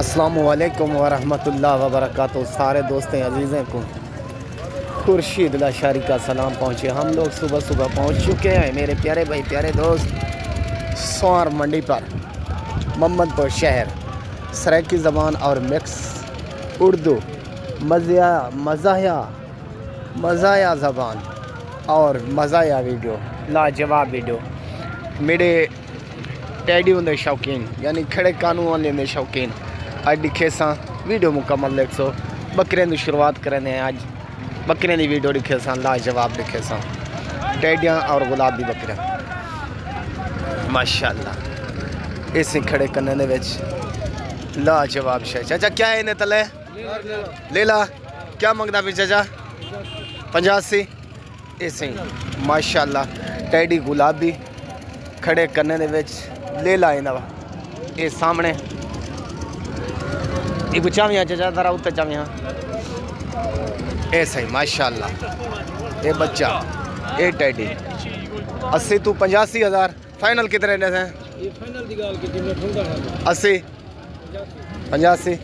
अस्सलामुअलैकुम वरहमतुल्लाह वबरकातुहू। सारे दोस्तें अजीज़ें को खुर्शीद लाशारी का सलाम पहुँचे। हम लोग सुबह सुबह पहुँच चुके हैं मेरे प्यारे भाई प्यारे दोस्त स्वार मंडी पर, मोहम्मदपुर शहर। सराइकी ज़बान और मिक्स उर्दू मज़ाया ज़बान और मज़ाया वीडियो, लाजवाब वीडियो। मेरे टैडी होंगे शौकीन यानी खड़े कानून लेंदे शौकीन अज दिखे सा वीडियो मुकम्मल देख सो। बकरे की शुरुआत करें अज बकरे की वीडियो दिखे सा, लाजवाब दिखे सा टैडियाँ और गुलाबी बकरे माशाअल्लाह। इसी खड़े करने दे विच लाजवाब शे। चाचा क्या है इन्हें तले ले ला, क्या मंगदा भी चाचा? 85। इसी माशाअल्लाह टैडी गुलाबी खड़े करने दे विच ले ला इन्हें ये सामने एक चावियाँ चाचा जरा उत्ते चावियाँ ए सही माशाअल्लाह। ये बच्चा ये टैडी 80 तू 85,000 फाइनल कितने ने हैं? 80 85।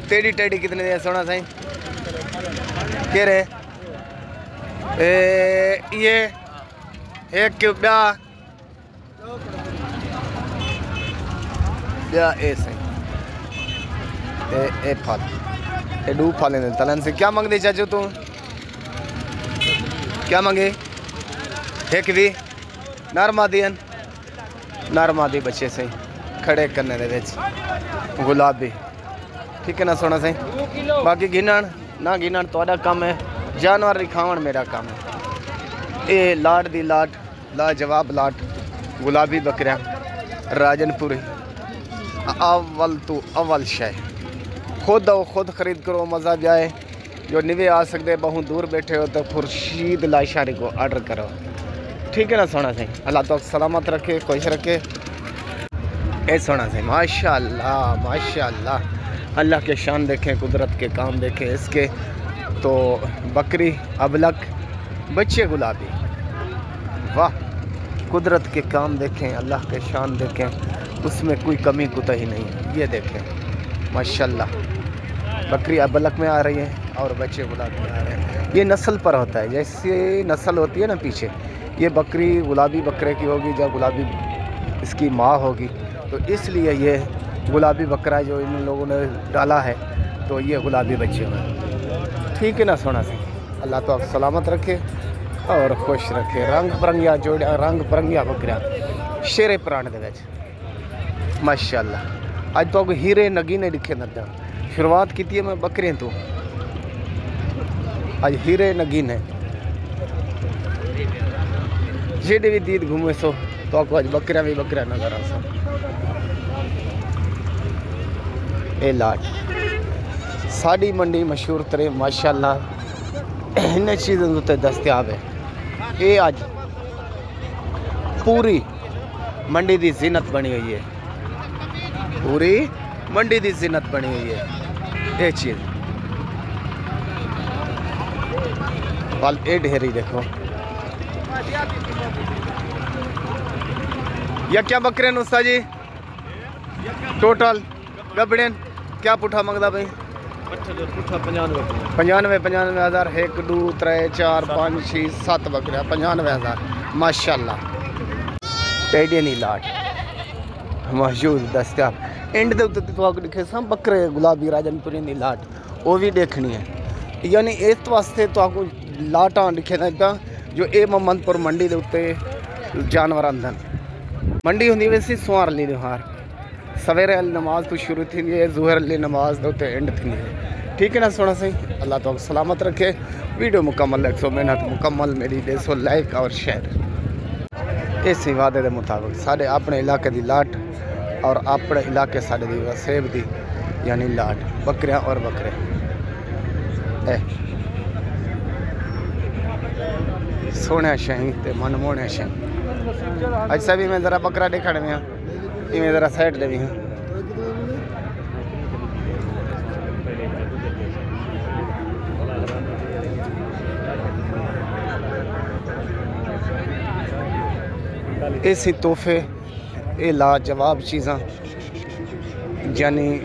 तेरी टैडी कितने दे सोना सही के रे? ये एक ब्या ए सही ए फल ए डू फल तलन से क्या मंगदे चाचू तू? क्या मंगे? एक भी नरमादियन नरमादी बच्चे सही खड़े करने दे विच गुलाबी ठीक है ना सोना सही। बाकी गिनन ना गिनन तुहाडा काम है, जानवर दिखावन मेरा काम है। ये लाट दी लाट लाजवाब लाट गुलाबी बकरियां राजनपुरी अव्वल तो अव्वल शय। खुद आओ खुद खरीद करो, मज़ा जाए। जो निवे आ सकते बहुत दूर बैठे हो तो खुर्शीद लाशारी को ऑर्डर करो ठीक है ना सोना सही। अल्लाह तो सलामत रखे, खुश रखे। ए सोना सही माशाअल्लाह माशाअल्लाह। अल्लाह के शान देखें, कुदरत के काम देखें इसके। तो बकरी अबलक बच्चे गुलाबी, वाह कुदरत के काम देखें, अल्लाह के शान देखें, उसमें कोई कमी कुताही नहीं। ये देखें माशाअल्लाह बकरी अबलक में आ रही है और बच्चे गुलाबी में आ रहे हैं। ये नस्ल पर होता है, जैसे नस्ल होती है ना पीछे, ये बकरी गुलाबी बकरे की होगी जब गुलाबी इसकी माँ होगी, तो इसलिए ये गुलाबी बकरा जो इन लोगों ने डाला है तो ये गुलाबी बच्चे हैं ठीक है ना सोना से। अल्लाह तो आप सलामत रखे और खुश रखे। रंग बरंगिया जोड़िया रंग बरंगिया बकरियाँ शेरे पुराने दे विच माशाअल्लाह। अज तो हीरे नगीने दिखे न शुरुआत की है मैं बकरियाँ तो आज हीरे नगीने जेडे भी दीद घूमे सो तो आपको आज बकरियाँ भी बकरियाँ नजर आ सो। ए लाट साड़ी मंडी मशहूर तरे माशाअल्लाह इन चीज़ों उत्ते दस्तयाब है। ये अज पूरी मंडी की जीनत बनी हुई है, पूरी मंडी की जीनत बनी हुई है ये चीज़। फल ए ढेरी देखो या क्या बकरे नुस्ता जी टोटल गबड़े क्या पुठा मंगदा भाई? 95,000 1 2 3 4 5 6 7 बकरियाँ 95,000 माशाअल्लाह। टैडी नी लाट मौजूद दस्तियाब एंड दे उत्ते तो दिखे सब बकरे गुलाबी राजनपुरी दी लाट वो भी देखनी है। यानी इस वास्ते तो आपको लाटां दिखे था जो ये मोहम्मदपुर मंडी के उत्ते जानवर आंदन। मंडी होंगी वैसे सुहार ली त्योहार सवेरे नमाज तो शुरू थी है, जुहर ली नमाज के उत्ते एंड थी है ठीक है ना सोना सही। अल्लाह तो सलामत रखे। वीडियो मुकम्मल 100 मेहनत मुकम्मल मेरी 150 लाइक और शेयर। इसी वादे के मुताबिक साढ़े अपने इलाके की लाट और अपने इलाके साढ़े दी वसेब दी यानी लाट बकरियां और बकरे सोने शही ते मनमोहने शही। अच्छा भी मैं ज़रा बकरा दिखाने में इवें ज़रा साइड ले भी हाँ। ऐसे तोहफे ये लाजवाब चीज़ां यानी